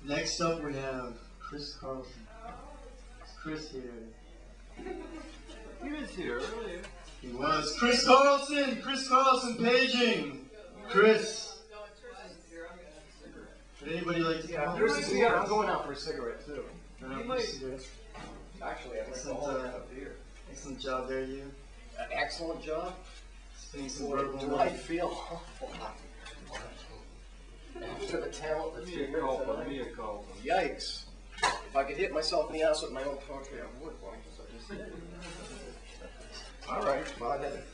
Next up we have Chris Carlson. Is Chris here? He was here earlier. He was. Chris Carlson! Chris Carlson paging! Chris! Would anybody like to come out? Chris is here. I'm going out for a cigarette too. Actually, I think up here. Excellent job there, you. An excellent job. Spinning some Boy, verbal do I feel awful. After the talent that's been Yikes. If I could hit myself in the ass with my own poetry, I would. All right, well, I did it.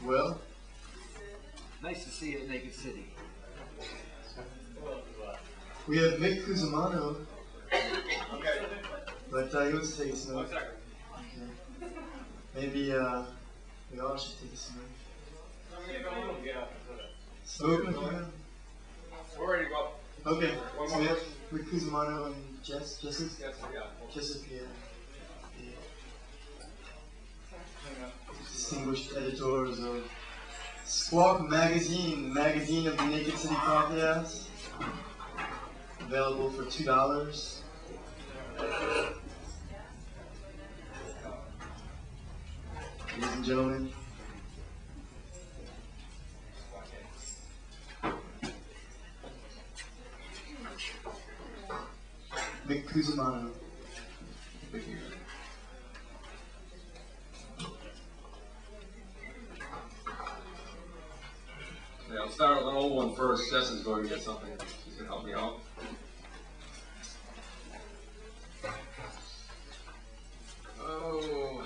Well, Nice to see you at Naked City. we have Mick Cusimano. But he wants to take a smoke. Okay. Maybe we all should take a smoke. Smoke? We're ready to go. Okay. So we have Mick Cusimano and Jessa? Jessa Piaia. Distinguished editors of Squawk Magazine, the magazine of the Naked City Podcast. Available for $2. Ladies and gentlemen, Mick Cusimano. Yeah, I'll start with an old one first. Jessa's going to get something. She's going to help me out. Oh,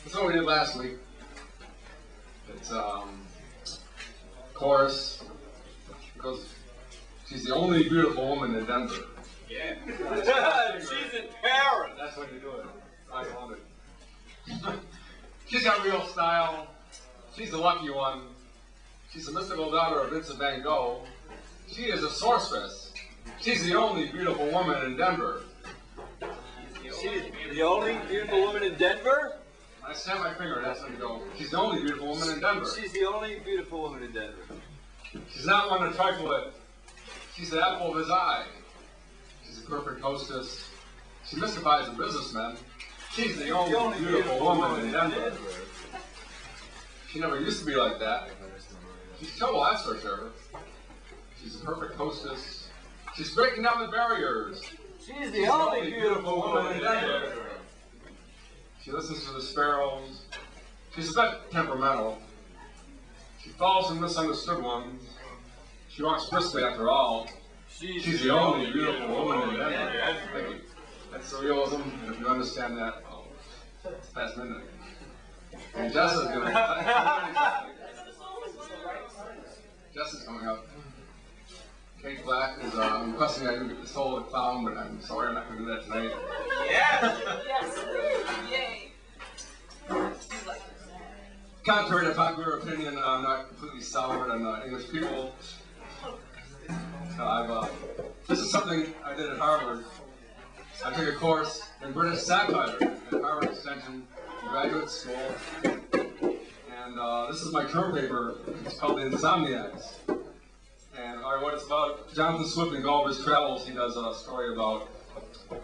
that's what we did last week. It's chorus, because she's the only beautiful woman in Denver. Yeah. She's in Paris. That's what you do it. I love it. She's got real style. She's the lucky one. She's the mystical daughter of Vincent Van Gogh. She is a sorceress. She's the only beautiful woman in Denver. She's the only beautiful woman in Denver? I snap my finger, that's when you go. She's the only beautiful woman in Denver. She's the only beautiful woman in Denver. She's not one to trifle with. She's the apple of his eye. She's a perfect hostess. She mystifies the businessmen. She's the only beautiful woman in Denver. She never used to be like that. She's trouble, that's for sure. She's a perfect hostess. She's breaking down the barriers. She's the only beautiful woman in Denver. She listens to the sparrows. She's a bit temperamental. She falls for misunderstood ones. She walks briskly after all. She's the only beautiful woman in Denver. Thank you. That's surrealism, and if you understand that, oh, it's past midnight. And Jessa's coming up. Kate Black is requesting I do get the soul of the clown, but I'm sorry I'm not going to do that tonight. Yes! Yay! Contrary to popular opinion, I'm not completely soured on English people. This is something I did at Harvard. I took a course in British satire at Harvard Extension Graduate School. And this is my term paper. It's called The Insomniacs. And what it's about, Jonathan Swift in Gulliver's Travels, he does a story about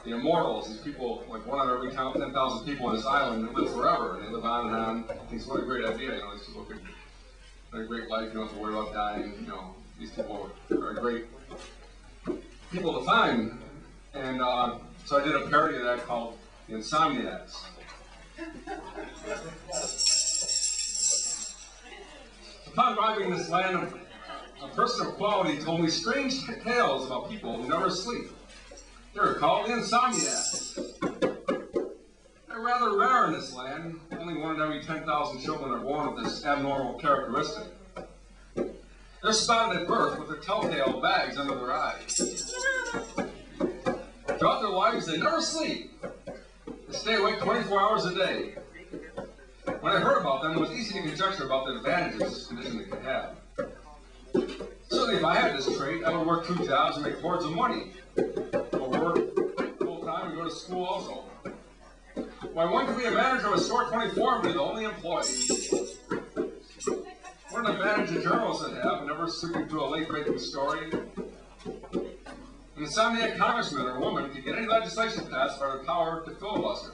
the immortals, these people, like one out of every 10,000 people on this island that live forever, and they live on and on. I think it's what a great idea, you know, these people could have a great life, you don't have to worry about dying, you know, these people are great people to find. And so I did a parody of that called The Insomniacs. Upon arriving in this land, a person of quality told me strange tales about people who never sleep. They're called the Insomniacs. They're rather rare in this land. Only 1 in every 10,000 children are born with this abnormal characteristic. They're spotted at birth with their telltale bags under their eyes. Throughout their lives, they never sleep. They stay awake 24 hours a day. When I heard about them, it was easy to conjecture about the advantages this condition could have. Certainly, if I had this trait, I would work 2 jobs and make hordes of money. Or work full-time and go to school also. Why, one could be a manager of a store 24 and be the only employee. What an advantage the journalists would have, never sweeping through a late-breaking story. An insomniac congressman or woman could get any legislation passed by the power to filibuster.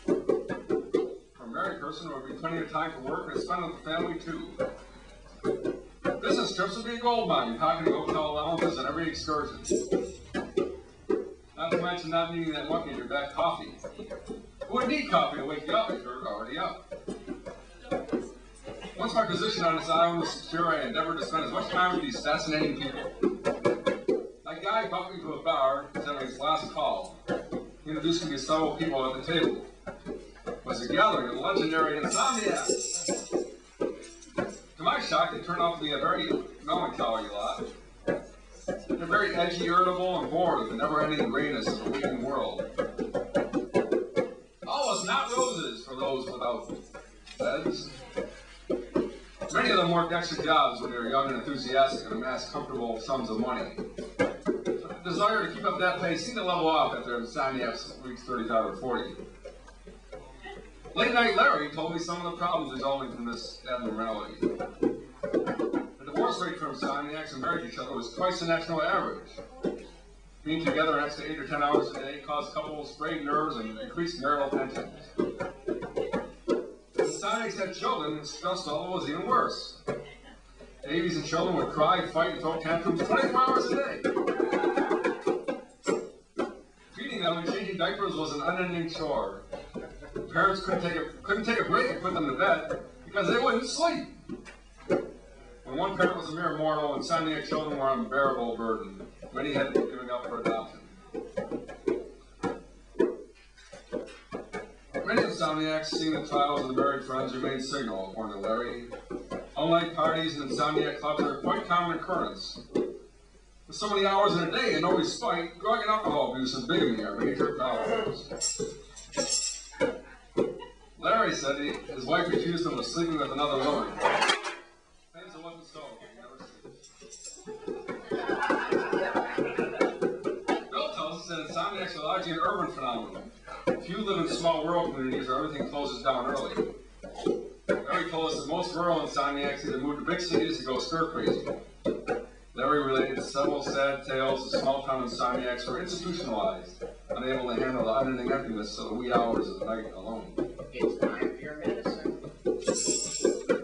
For a married person, there would be plenty of time for work and spend with the family, too. Business trips would be a gold mine, pocketing hotel allowances and every excursion. Not to mention not needing that monkey in your back coffee. Who would need coffee to wake you up if you're already up? Once my position on this island was secure, I endeavored to spend as much time with these fascinating people. That guy brought me to a bar, was having his last call. He introduced me to several people at the table. It was a gathering of legendary insomniacs. To my shock, they turned out to be a very melancholy lot. They're very edgy, irritable, and bored with the never-ending grayness of the waking world. All was not roses for those without beds. Many of them worked extra jobs when they were young and enthusiastic and amassed comfortable sums of money. The desire to keep up that pace seemed to level off after insomniacs reached 35 or 40. Late Night Larry told me some of the problems resulting from this abnormality. The divorce rate for insomniacs who married each other was twice the national average. Being together an extra 8 or 10 hours a day caused couples frayed nerves and increased marital tensions. Insomniacs had children, and stress level was even worse. Babies and children would cry, fight, and throw tantrums 24 hours a day. Feeding them and changing diapers was an unending chore. Parents couldn't take a break and put them to bed because they wouldn't sleep. When one parent was a mere mortal, insomniac children were an unbearable burden. Many had to be given up for adoption. Many insomniacs, seeing the trials of the married friends, remained single, according to Larry. Unlike parties and insomniac clubs are a quite common occurrence. With so many hours in a day and no respite, drug and alcohol abuse and bigamy are major problems. Larry said his wife accused him of sleeping with another woman. Things wasn't so. Bill tells us that insomniacs are largely an urban phenomenon. Few live in small rural communities where everything closes down early. Larry told us that most rural insomniacs either move to big cities or go stir crazy. Larry related several sad tales of small-town insomniacs who were institutionalized, unable to handle the unending emptiness of the wee hours of the night alone. It's time for your medicine.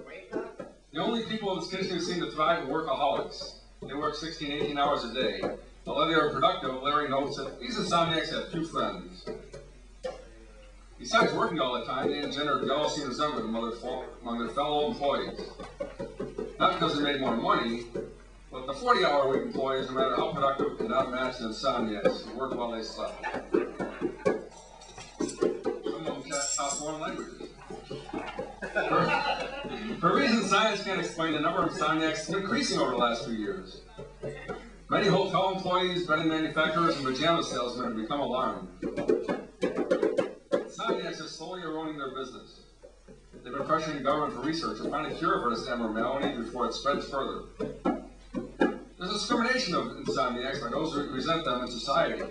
Wake up. The only people in this condition who seem to thrive are workaholics. They work 16, 18 hours a day. Although they are productive, Larry notes that these insomniacs have few friends. Besides working all the time, they engender jealousy and resentment among their fellow employees. Not because they made more money, but the 40-hour-a-week employees, no matter how productive, cannot match the insomniacs who work while they slept. Some of them taught foreign languages. For reasons science can't explain, the number of insomniacs has been increasing over the last few years. Many hotel employees, bedding manufacturers, and pajama salesmen have become alarmed. Insomniacs are slowly eroding their business. They've been pressuring the government for research to find a cure for this abnormality before it spreads further. There's discrimination of insomniacs by those who resent them in society.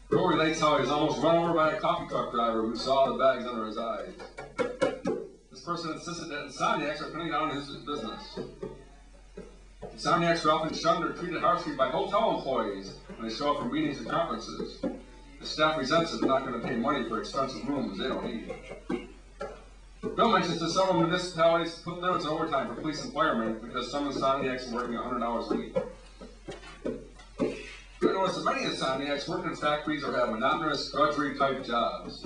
Bill relates how he was almost run over by a coffee truck driver who saw the bags under his eyes. This person insisted that insomniacs are putting down his business. Insomniacs are often shunned or treated harshly by hotel employees when they show up for meetings and conferences. The staff resents it, they're not going to pay money for expensive rooms they don't need. Bill mentions that several municipalities put limits on overtime for police and firemen because some insomniacs are working 100 hours a week. I noticed that many insomniacs work in factories or have monotonous, drudgery-type jobs.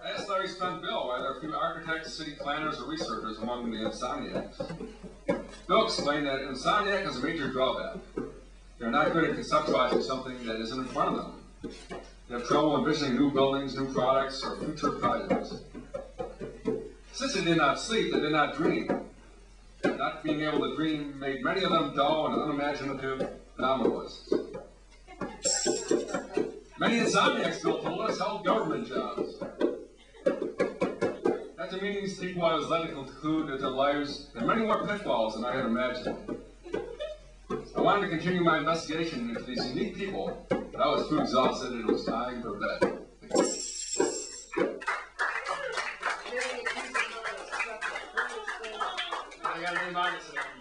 I asked Larry Spence Bill why there are few architects, city planners, or researchers among the insomniacs. Bill explained that insomniac has a major drawback. They're not good at conceptualizing something that isn't in front of them. They have trouble envisioning new buildings, new products, or future projects. Since they did not sleep, they did not dream. Not being able to dream made many of them dull and unimaginative nominalists. Many insomniacs Bill told us held government jobs. After meeting these people, I was led to conclude that their lives had many more pitfalls than I had imagined. I wanted to continue my investigation into these unique people I was too exhausted and it was time for bed. I got to remind us of that.